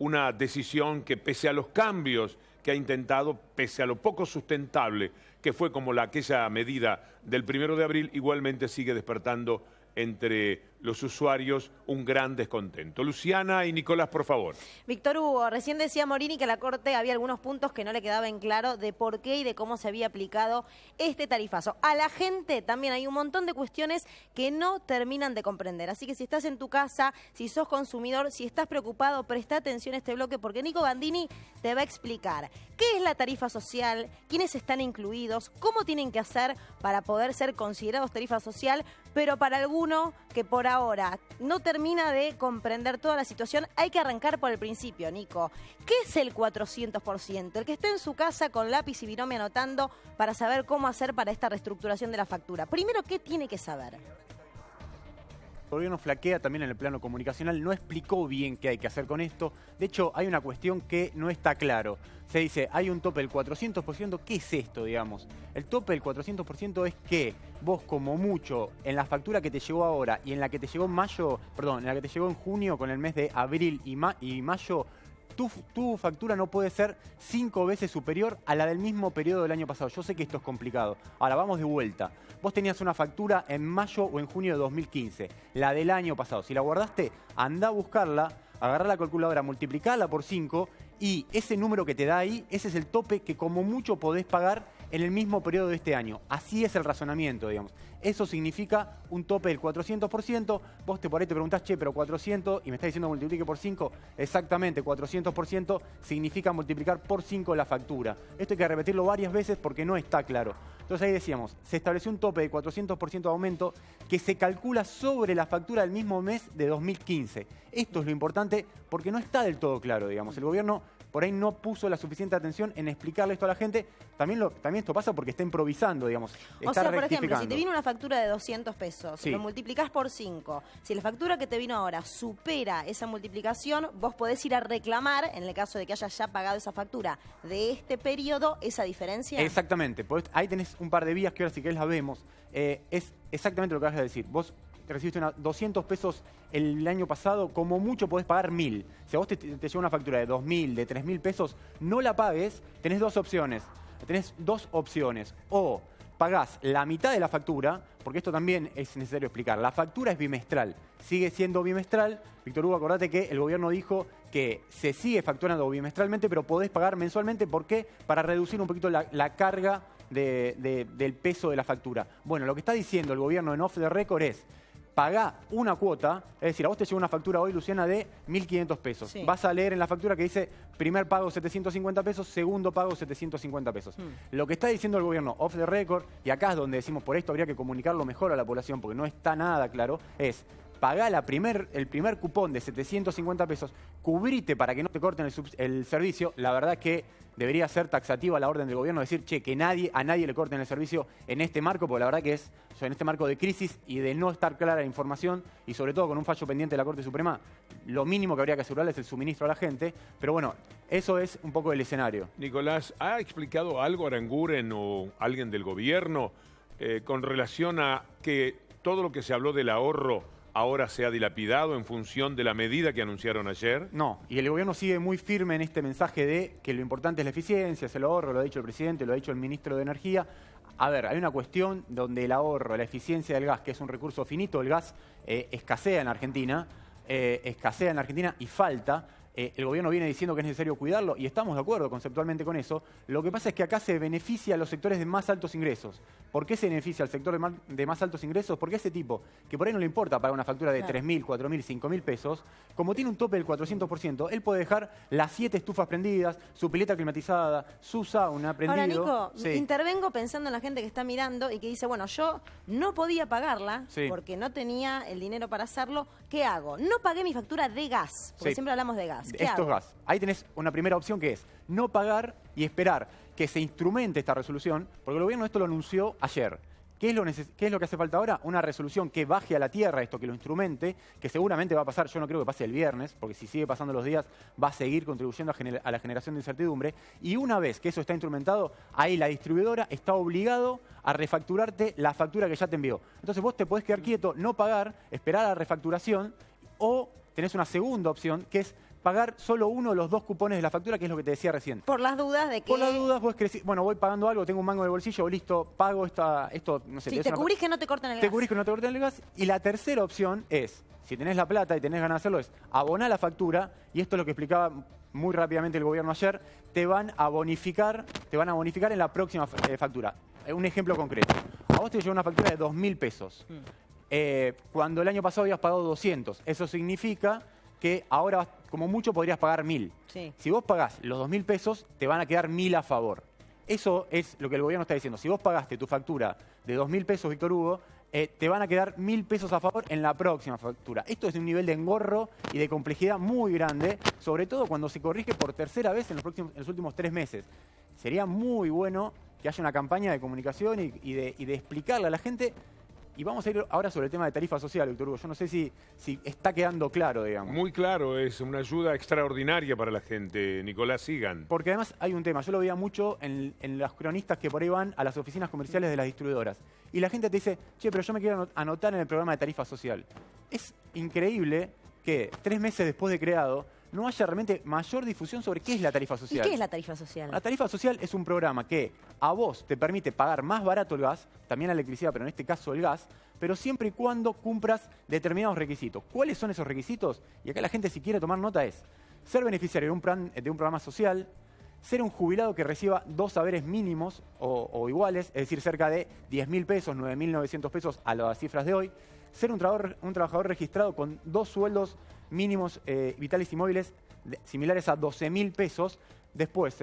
una decisión que, pese a los cambios que ha intentado, pese a lo poco sustentable que fue como aquella medida del 1 de abril, igualmente sigue despertando entre los usuarios un gran descontento. Luciana y Nicolás, por favor. Víctor Hugo, recién decía Morini que a la Corte había algunos puntos que no le quedaban claro de por qué y de cómo se había aplicado este tarifazo. A la gente también hay un montón de cuestiones que no terminan de comprender. Así que si estás en tu casa, si sos consumidor, si estás preocupado, presta atención a este bloque porque Nico Gandini te va a explicar qué es la tarifa social, quiénes están incluidos, cómo tienen que hacer para poder ser considerados tarifa social, pero para alguno que por ahora no termina de comprender toda la situación, hay que arrancar por el principio, Nico. ¿Qué es el 400%? El que esté en su casa con lápiz y binomio anotando para saber cómo hacer para esta reestructuración de la factura. Primero, ¿qué tiene que saber? El gobierno flaquea también en el plano comunicacional, no explicó bien qué hay que hacer con esto. De hecho, hay una cuestión que no está claro. Se dice, hay un tope del 400%, ¿qué es esto, digamos? El tope del 400% es que vos, como mucho, en la factura que te llegó ahora y en la que te llegó en mayo, perdón, en la que te llegó en junio con el mes de abril y mayo, tu factura no puede ser 5 veces superior a la del mismo periodo del año pasado. Yo sé que esto es complicado. Ahora, vamos de vuelta. Vos tenías una factura en mayo o en junio de 2015, la del año pasado. Si la guardaste, andá a buscarla, agarrá la calculadora, multiplicala por 5 y ese número que te da ahí, ese es el tope que como mucho podés pagar en el mismo periodo de este año. Así es el razonamiento, digamos. Eso significa un tope del 400%. Vos por ahí te preguntás, che, pero 400, y me estás diciendo multiplique por 5. Exactamente, 400% significa multiplicar por 5 la factura. Esto hay que repetirlo varias veces porque no está claro. Entonces ahí decíamos, se estableció un tope de 400% de aumento que se calcula sobre la factura del mismo mes de 2015. Esto es lo importante porque no está del todo claro, digamos. El gobierno por ahí no puso la suficiente atención en explicarle esto a la gente. También esto pasa porque está improvisando, digamos. O sea, por ejemplo, si te vino una factura de 200 pesos, sí, lo multiplicás por 5. Si la factura que te vino ahora supera esa multiplicación, vos podés ir a reclamar, en el caso de que hayas ya pagado esa factura de este periodo, esa diferencia. Exactamente. Ahí tenés un par de vías que ahora si querés las vemos. Es exactamente lo que vas a decir. Vos recibiste 200 pesos el año pasado, como mucho podés pagar 1.000. Si a vos te llega una factura de 2.000, de 3.000 pesos, no la pagues, tenés dos opciones. O pagás la mitad de la factura, porque esto también es necesario explicar. La factura es bimestral, sigue siendo bimestral. Víctor Hugo, acordate que el gobierno dijo que se sigue facturando bimestralmente, pero podés pagar mensualmente. ¿Por qué? Para reducir un poquito la carga del peso de la factura. Bueno, lo que está diciendo el gobierno en off the record es: pagá una cuota, es decir, a vos te llegó una factura hoy, Luciana, de 1.500 pesos. Sí. Vas a leer en la factura que dice primer pago 750 pesos, segundo pago 750 pesos. Lo que está diciendo el gobierno off the record, y acá es donde decimos por esto habría que comunicarlo mejor a la población porque no está nada claro, es: pagá el primer cupón de 750 pesos, cubrite para que no te corten el servicio. La verdad que debería ser taxativa la orden del gobierno, decir, che, que a nadie le corten el servicio en este marco, porque la verdad que es, en este marco de crisis y de no estar clara la información, y sobre todo con un fallo pendiente de la Corte Suprema, lo mínimo que habría que asegurarle es el suministro a la gente. Pero bueno, eso es un poco el escenario. Nicolás, ¿ha explicado algo Aranguren o alguien del gobierno con relación a que todo lo que se habló del ahorro ahora se ha dilapidado en función de la medida que anunciaron ayer? No, y el gobierno sigue muy firme en este mensaje de que lo importante es la eficiencia, es el ahorro, lo ha dicho el presidente, lo ha dicho el ministro de Energía. A ver, hay una cuestión donde el ahorro, la eficiencia del gas, que es un recurso finito, el gas escasea en Argentina y falta. El gobierno viene diciendo que es necesario cuidarlo y estamos de acuerdo conceptualmente con eso. Lo que pasa es que acá se beneficia a los sectores de más altos ingresos. ¿Por qué se beneficia al sector de más altos ingresos? Porque ese tipo, que por ahí no le importa pagar una factura de 3.000, 4.000, 5.000 pesos, como tiene un tope del 400%, él puede dejar las 7 estufas prendidas, su pileta climatizada, su sauna prendido. Ahora, Nico, Sí. intervengo pensando en la gente que está mirando y que dice, bueno, yo no podía pagarla porque no tenía el dinero para hacerlo. ¿Qué hago? No pagué mi factura de gas, porque siempre hablamos de gas. ¿Qué hago? Gas. Ahí tenés una primera opción que es no pagar y esperar que se instrumente esta resolución, porque el gobierno esto lo anunció ayer. ¿Qué es lo que hace falta ahora? Una resolución que baje a la tierra esto, que lo instrumente, que seguramente va a pasar, yo no creo que pase el viernes, porque si sigue pasando los días va a seguir contribuyendo a la generación de incertidumbre. Y una vez que eso está instrumentado, ahí la distribuidora está obligado a refacturarte la factura que ya te envió. Entonces vos te podés quedar quieto, no pagar, esperar a la refacturación, o tenés una segunda opción que es pagar solo uno de los 2 cupones de la factura, que es lo que te decía recién. Por las dudas de que... Por las dudas, vos crees, bueno, voy pagando algo, tengo un mango de bolsillo, listo, pago esto, no sé. Sí, te cubrís que no te corten el gas. Te cubrís que no te corten el gas. Y la tercera opción es, si tenés la plata y tenés ganas de hacerlo, es abonar la factura, y esto es lo que explicaba muy rápidamente el gobierno ayer, te van a bonificar en la próxima factura. Un ejemplo concreto. A vos te llegó una factura de 2.000 pesos. Cuando el año pasado habías pagado 200. Eso significa que ahora, como mucho, podrías pagar 1.000. Sí. Si vos pagás los 2.000 pesos, te van a quedar 1.000 a favor. Eso es lo que el gobierno está diciendo. Si vos pagaste tu factura de 2.000 pesos, Víctor Hugo, te van a quedar 1.000 pesos a favor en la próxima factura. Esto es de un nivel de engorro y de complejidad muy grande, sobre todo cuando se corrige por tercera vez en los últimos 3 meses. Sería muy bueno que haya una campaña de comunicación y de explicarle a la gente. Y vamos a ir ahora sobre el tema de tarifa social, Víctor Hugo. Yo no sé si está quedando claro, digamos. Muy claro, es una ayuda extraordinaria para la gente. Nicolás, sigan. Porque además hay un tema, yo lo veía mucho en los cronistas que por ahí van a las oficinas comerciales de las distribuidoras. Y la gente te dice, che, pero yo me quiero anotar en el programa de tarifa social. Es increíble que 3 meses después de creado no haya realmente mayor difusión sobre qué es la tarifa social. ¿Y qué es la tarifa social? La tarifa social es un programa que a vos te permite pagar más barato el gas, también la electricidad, pero en este caso el gas, pero siempre y cuando cumplas determinados requisitos. ¿Cuáles son esos requisitos? Y acá la gente, si quiere tomar nota, es ser beneficiario de un programa social, ser un jubilado que reciba 2 saberes mínimos o iguales, es decir, cerca de 10.000 pesos, 9.900 pesos a las cifras de hoy, ser un trabajador registrado con 2 sueldos mínimos vitales y móviles similares a 12.000 pesos. Después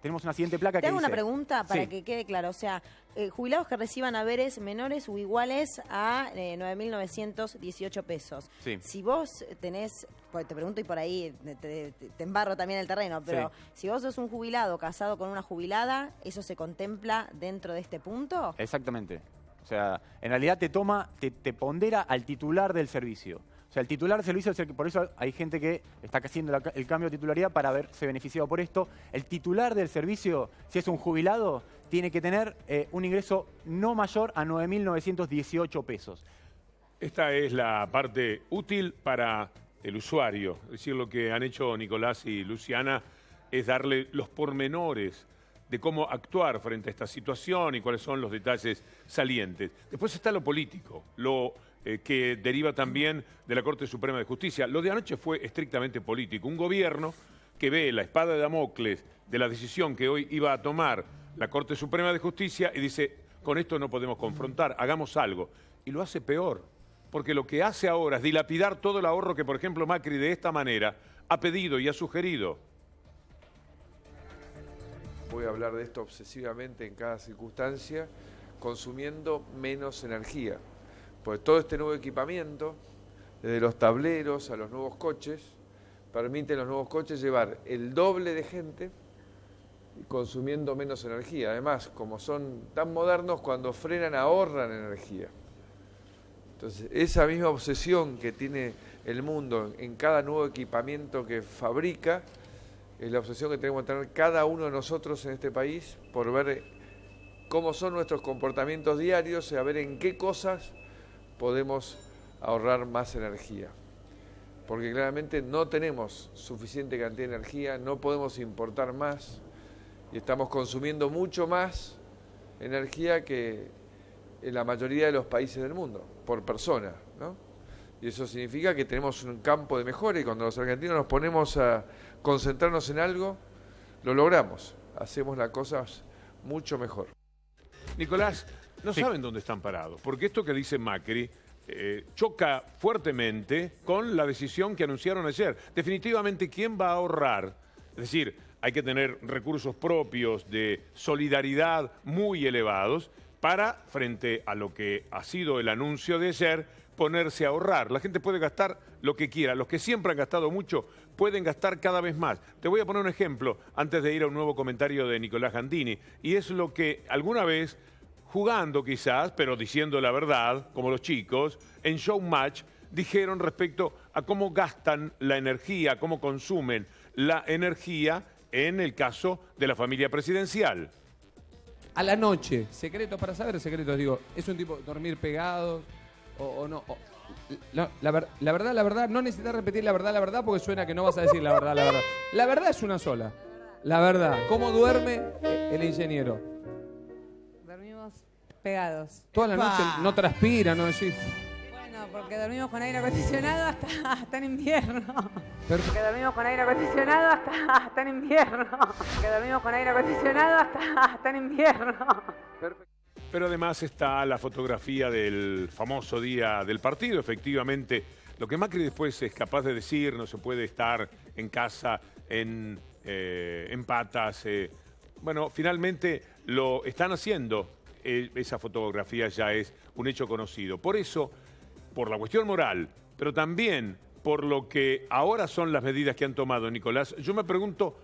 tenemos una siguiente placa que dice... Te hago una pregunta para Sí. que quede claro. O sea, jubilados que reciban haberes menores o iguales a 9.918 pesos. Sí. Si vos tenés, pues te pregunto y por ahí te embarro también el terreno, pero si vos sos un jubilado casado con una jubilada, ¿eso se contempla dentro de este punto? Exactamente. O sea, en realidad te pondera al titular del servicio. O sea, el titular del servicio, por eso hay gente que está haciendo el cambio de titularidad para verse beneficiado por esto. El titular del servicio, si es un jubilado, tiene que tener un ingreso no mayor a 9.918 pesos. Esta es la parte útil para el usuario. Es decir, lo que han hecho Nicolás y Luciana es darle los pormenores de cómo actuar frente a esta situación y cuáles son los detalles salientes. Después está lo político, lo que deriva también de la Corte Suprema de Justicia. Lo de anoche fue estrictamente político. Un gobierno que ve la espada de Damocles de la decisión que hoy iba a tomar la Corte Suprema de Justicia y dice, con esto no podemos confrontar, hagamos algo. Y lo hace peor, porque lo que hace ahora es dilapidar todo el ahorro que, por ejemplo, Macri de esta manera ha pedido y ha sugerido. Voy a hablar de esto obsesivamente en cada circunstancia, consumiendo menos energía. Porque todo este nuevo equipamiento, desde los tableros a los nuevos coches, permite a los nuevos coches llevar el doble de gente y consumiendo menos energía. Además, como son tan modernos, cuando frenan ahorran energía. Entonces, esa misma obsesión que tiene el mundo en cada nuevo equipamiento que fabrica, es la obsesión que tenemos que tener cada uno de nosotros en este país por ver cómo son nuestros comportamientos diarios y a ver en qué cosas podemos ahorrar más energía. Porque claramente no tenemos suficiente cantidad de energía, no podemos importar más y estamos consumiendo mucho más energía que en la mayoría de los países del mundo, por persona, ¿no? Y eso significa que tenemos un campo de mejora y cuando los argentinos nos ponemos a concentrarnos en algo, lo logramos, hacemos las cosas mucho mejor. Nicolás, no saben dónde están parados, porque esto que dice Macri choca fuertemente con la decisión que anunciaron ayer. Definitivamente, ¿quién va a ahorrar? Es decir, hay que tener recursos propios de solidaridad muy elevados para, frente a lo que ha sido el anuncio de ayer, ponerse a ahorrar. La gente puede gastar lo que quiera. Los que siempre han gastado mucho pueden gastar cada vez más. Te voy a poner un ejemplo antes de ir a un nuevo comentario de Nicolás Gandini. Y es lo que alguna vez, jugando quizás, pero diciendo la verdad, como los chicos, en Showmatch dijeron respecto a cómo gastan la energía, cómo consumen la energía en el caso de la familia presidencial. A la noche, secretos para saber, secretos, digo, es un tipo dormir pegados, o no. La verdad, no necesitas repetir la verdad, porque suena que no vas a decir la verdad. La verdad es una sola. La verdad. ¿Cómo duerme el ingeniero? Dormimos pegados. Toda la noche no transpira, no decís. Bueno, porque dormimos con aire acondicionado hasta en invierno. Perfecto. Porque dormimos con aire acondicionado hasta en invierno. Porque dormimos con aire acondicionado hasta en invierno. Perfecto. Pero además está la fotografía del famoso día del partido. Efectivamente, lo que Macri después es capaz de decir, no se puede estar en casa en patas. Bueno, finalmente lo están haciendo. Esa fotografía ya es un hecho conocido. Por eso, por la cuestión moral, pero también por lo que ahora son las medidas que han tomado, Nicolás, yo me pregunto,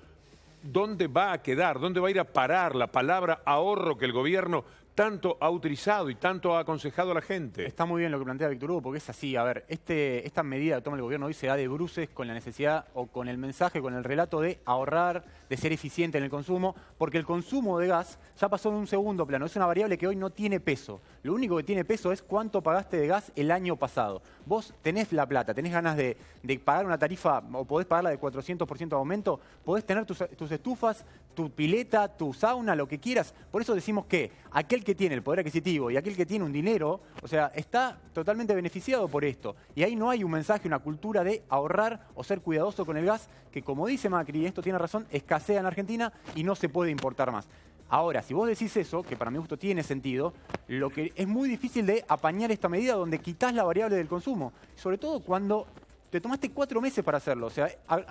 ¿dónde va a quedar? ¿Dónde va a ir a parar la palabra ahorro que el gobierno tanto ha utilizado y tanto ha aconsejado a la gente? Está muy bien lo que plantea Víctor Hugo, porque es así. A ver, esta medida que toma el gobierno hoy se da de bruces con la necesidad o con el mensaje, con el relato de ahorrar, de ser eficiente en el consumo, porque el consumo de gas ya pasó en un segundo plano. Es una variable que hoy no tiene peso. Lo único que tiene peso es cuánto pagaste de gas el año pasado. Vos tenés la plata, tenés ganas de pagar una tarifa o podés pagarla de 400% de aumento, podés tener tus estufas, tu pileta, tu sauna, lo que quieras. Por eso decimos que aquel que tiene el poder adquisitivo y aquel que tiene un dinero, o sea, está totalmente beneficiado por esto. Y ahí no hay un mensaje, una cultura de ahorrar o ser cuidadoso con el gas, que como dice Macri, y esto tiene razón, escasea en Argentina y no se puede importar más. Ahora, si vos decís eso, que para mi gusto tiene sentido, lo que es muy difícil de apañar esta medida donde quitas la variable del consumo. Sobre todo cuando te tomaste 4 meses para hacerlo. O sea,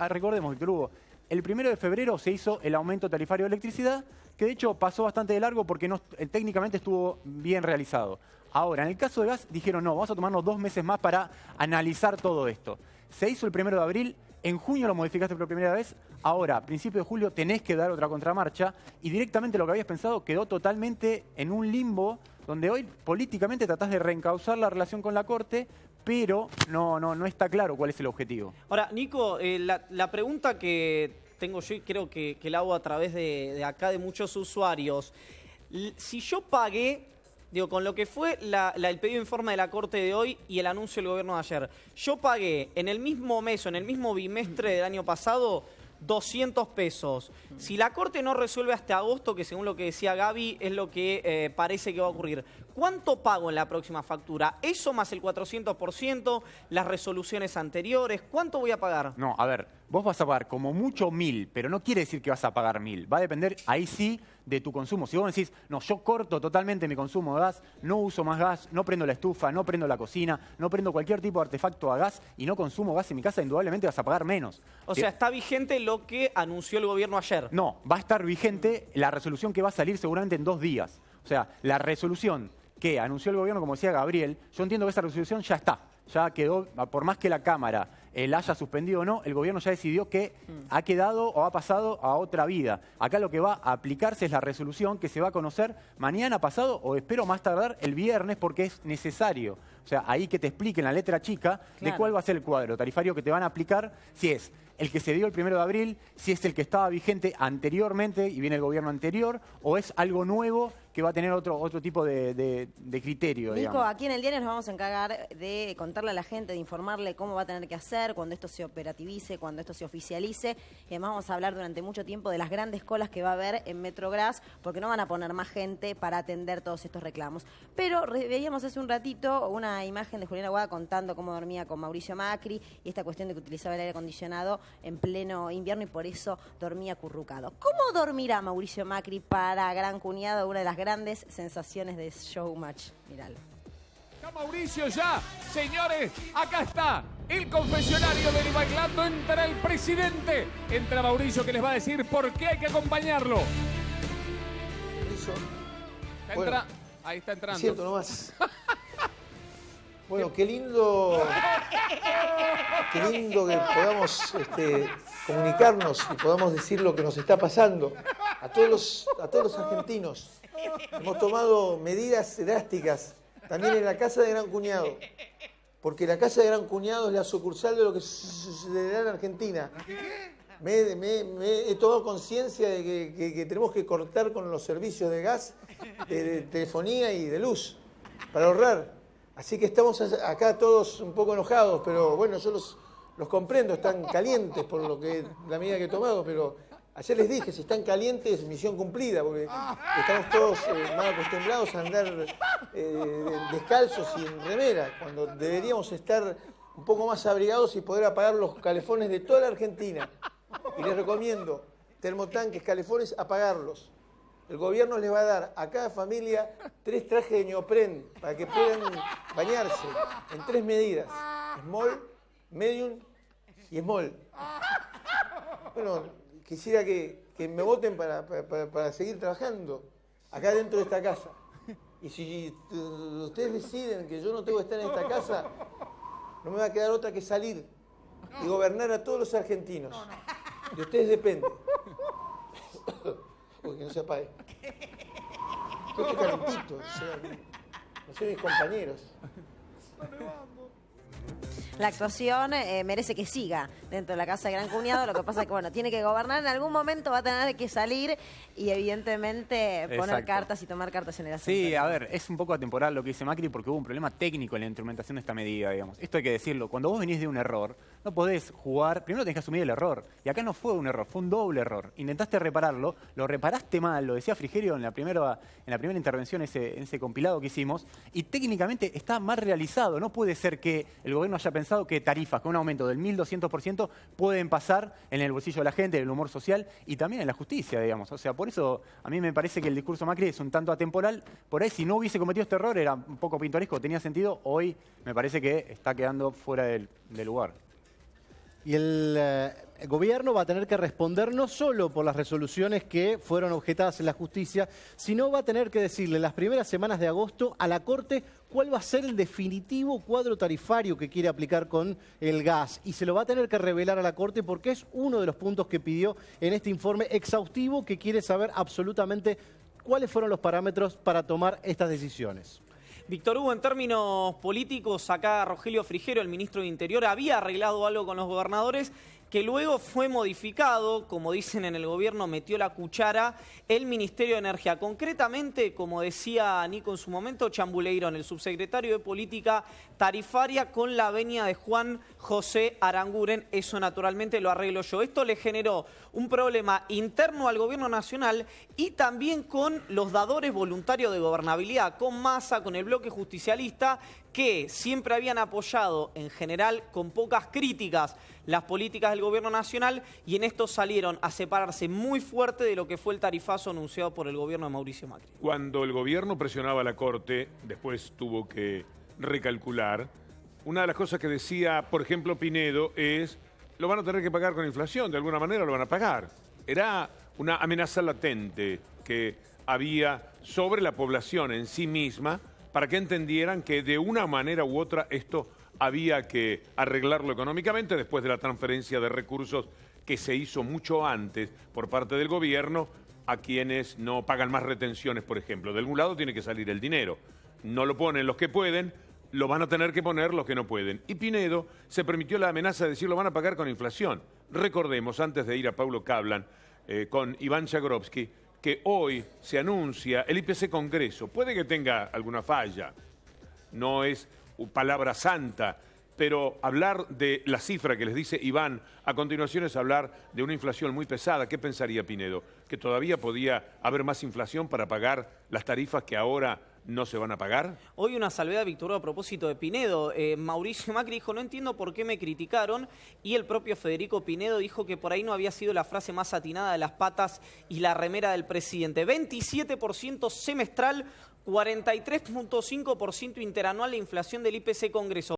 recordemos, Víctor Hugo, el 1 de febrero se hizo el aumento tarifario de electricidad, que de hecho pasó bastante de largo porque técnicamente estuvo bien realizado. Ahora, en el caso de gas, dijeron no, vamos a tomarnos 2 meses más para analizar todo esto. Se hizo el 1 de abril, en junio lo modificaste por primera vez, ahora, a principios de julio, tenés que dar otra contramarcha y directamente lo que habías pensado quedó totalmente en un limbo donde hoy políticamente tratás de reencauzar la relación con la Corte, pero no está claro cuál es el objetivo. Ahora, Nico, la pregunta que tengo yo y creo que la hago a través de acá de muchos usuarios, si yo pagué, digo, con lo que fue el pedido de informe de la Corte de hoy y el anuncio del gobierno de ayer, yo pagué en el mismo mes o en el mismo bimestre del año pasado 200 pesos. Si la Corte no resuelve hasta agosto, que según lo que decía Gaby es lo que parece que va a ocurrir, ¿cuánto pago en la próxima factura? ¿Eso más el 400%? ¿Las resoluciones anteriores? ¿Cuánto voy a pagar? No, a ver, vos vas a pagar como mucho 1.000, pero no quiere decir que vas a pagar 1.000. Va a depender, ahí sí, de tu consumo. Si vos decís, no, yo corto totalmente mi consumo de gas, no uso más gas, no prendo la estufa, no prendo la cocina, no prendo cualquier tipo de artefacto a gas y no consumo gas en mi casa, indudablemente vas a pagar menos. O sea, está vigente lo que anunció el gobierno ayer. No, va a estar vigente la resolución que va a salir seguramente en 2 días. O sea, la resolución que anunció el gobierno, como decía Gabriel, yo entiendo que esa resolución ya está. Ya quedó, por más que la Cámara la haya suspendido o no, el gobierno ya decidió que ha quedado o ha pasado a otra vida. Acá lo que va a aplicarse es la resolución que se va a conocer mañana, pasado o espero más tardar el viernes porque es necesario. O sea, ahí que te expliquen la letra chica de cuál va a ser el cuadro tarifario que te van a aplicar, si es el que se dio el 1 de abril, si es el que estaba vigente anteriormente y viene el gobierno anterior, o es algo nuevo que va a tener otro tipo de criterio. Nico, digamos. aquí en el diario nos vamos a encargar de contarle a la gente, de informarle cómo va a tener que hacer cuando esto se operativice, cuando esto se oficialice. Y además vamos a hablar durante mucho tiempo de las grandes colas que va a haber en Metrogras, porque no van a poner más gente para atender todos estos reclamos. Pero veíamos hace un ratito una imagen de Julián Aguada contando cómo dormía con Mauricio Macri y esta cuestión de que utilizaba el aire acondicionado en pleno invierno y por eso dormía acurrucado. ¿Cómo dormirá Mauricio Macri para Gran Cuñado, una de las grandes sensaciones de Showmatch? Míralo. Ya Mauricio, ya, señores, acá está el confesionario del Bailando. Entra el presidente, entra Mauricio que les va a decir por qué hay que acompañarlo. Eso. Entra, Bueno, ahí está entrando. siento nomás. Bueno, qué lindo que podamos comunicarnos y podamos decir lo que nos está pasando a todos los argentinos. Hemos tomado medidas drásticas también en la Casa de Gran Cuñado, porque la Casa de Gran Cuñado es la sucursal de lo que sucederá en Argentina. He tomado conciencia de que tenemos que cortar con los servicios de gas, de telefonía y de luz para ahorrar. Así que estamos acá todos un poco enojados, pero bueno, yo los comprendo, están calientes por la medida que he tomado, pero ayer les dije, si están calientes, misión cumplida, porque estamos todos mal acostumbrados a andar descalzos y en remera, cuando deberíamos estar un poco más abrigados y poder apagar los calefones de toda la Argentina. Y les recomiendo, termotanques, calefones, apagarlos. El gobierno les va a dar a cada familia 3 trajes de neopren para que puedan bañarse en 3 medidas: small, medium y small. Bueno, quisiera que me voten para seguir trabajando acá dentro de esta casa. Y si ustedes deciden que yo no tengo que estar en esta casa, no me va a quedar otra que salir y gobernar a todos los argentinos. De ustedes depende. Porque no se apague. Yo estoy calentito, no sé mis compañeros. La actuación merece que siga dentro de la Casa de Gran Cuñado. Lo que pasa es que, bueno, tiene que gobernar. En algún momento va a tener que salir y, evidentemente, poner cartas y tomar cartas en el asunto. Sí, a ver, es un poco atemporal lo que dice Macri porque hubo un problema técnico en la instrumentación de esta medida, digamos. Esto hay que decirlo. Cuando vos venís de un error, no podés jugar... Primero tenés que asumir el error. Y acá no fue un error, fue un doble error. Intentaste repararlo, lo reparaste mal, lo decía Frigerio en la primera intervención, ese compilado que hicimos, y técnicamente está mal realizado. No puede ser que el gobierno haya pensado que tarifas con un aumento del 1.200% pueden pasar en el bolsillo de la gente, en el humor social y también en la justicia, digamos. O sea, por eso a mí me parece que el discurso Macri es un tanto atemporal. Por ahí, si no hubiese cometido este error, era un poco pintoresco, tenía sentido. Hoy me parece que está quedando fuera del lugar. Y el gobierno va a tener que responder no solo por las resoluciones que fueron objetadas en la justicia, sino va a tener que decirle en las primeras semanas de agosto a la Corte cuál va a ser el definitivo cuadro tarifario que quiere aplicar con el gas. Y se lo va a tener que revelar a la Corte porque es uno de los puntos que pidió en este informe exhaustivo, que quiere saber absolutamente cuáles fueron los parámetros para tomar estas decisiones. Víctor Hugo, en términos políticos, acá Rogelio Frigerio, el ministro de Interior, había arreglado algo con los gobernadores que luego fue modificado, como dicen en el gobierno, metió la cuchara el Ministerio de Energía. Concretamente, como decía Nico en su momento, Chambuleirón, el subsecretario de Política Tarifaria, con la venia de Juan José Aranguren. Eso naturalmente lo arreglo yo. Esto le generó un problema interno al gobierno nacional y también con los dadores voluntarios de gobernabilidad, con Massa, con el bloque justicialista, que siempre habían apoyado, en general, con pocas críticas, las políticas del gobierno nacional, y en esto salieron a separarse muy fuerte de lo que fue el tarifazo anunciado por el gobierno de Mauricio Macri. Cuando el gobierno presionaba a la Corte, después tuvo que recalcular. Una de las cosas que decía, por ejemplo, Pinedo, es: lo van a tener que pagar con inflación, de alguna manera lo van a pagar. Era una amenaza latente que había sobre la población en sí misma, para que entendieran que de una manera u otra esto había que arreglarlo económicamente después de la transferencia de recursos que se hizo mucho antes por parte del gobierno a quienes no pagan más retenciones, por ejemplo. De algún lado tiene que salir el dinero. No lo ponen los que pueden, lo van a tener que poner los que no pueden. Y Pinedo se permitió la amenaza de decir: lo van a pagar con inflación. Recordemos, antes de ir a Paulo Cablan, con Iván Jagroski, que hoy se anuncia el IPC Congreso. Puede que tenga alguna falla, no es palabra santa, pero hablar de la cifra que les dice Iván a continuación es hablar de una inflación muy pesada. ¿Qué pensaría Pinedo? ¿Que todavía podía haber más inflación para pagar las tarifas que ahora no se van a pagar? Hoy una salvedad, Víctor, a propósito de Pinedo. Mauricio Macri dijo: no entiendo por qué me criticaron, y el propio Federico Pinedo dijo que por ahí no había sido la frase más atinada de las patas y la remera del presidente. 27% semestral, 43.5% interanual la inflación del IPC Congreso.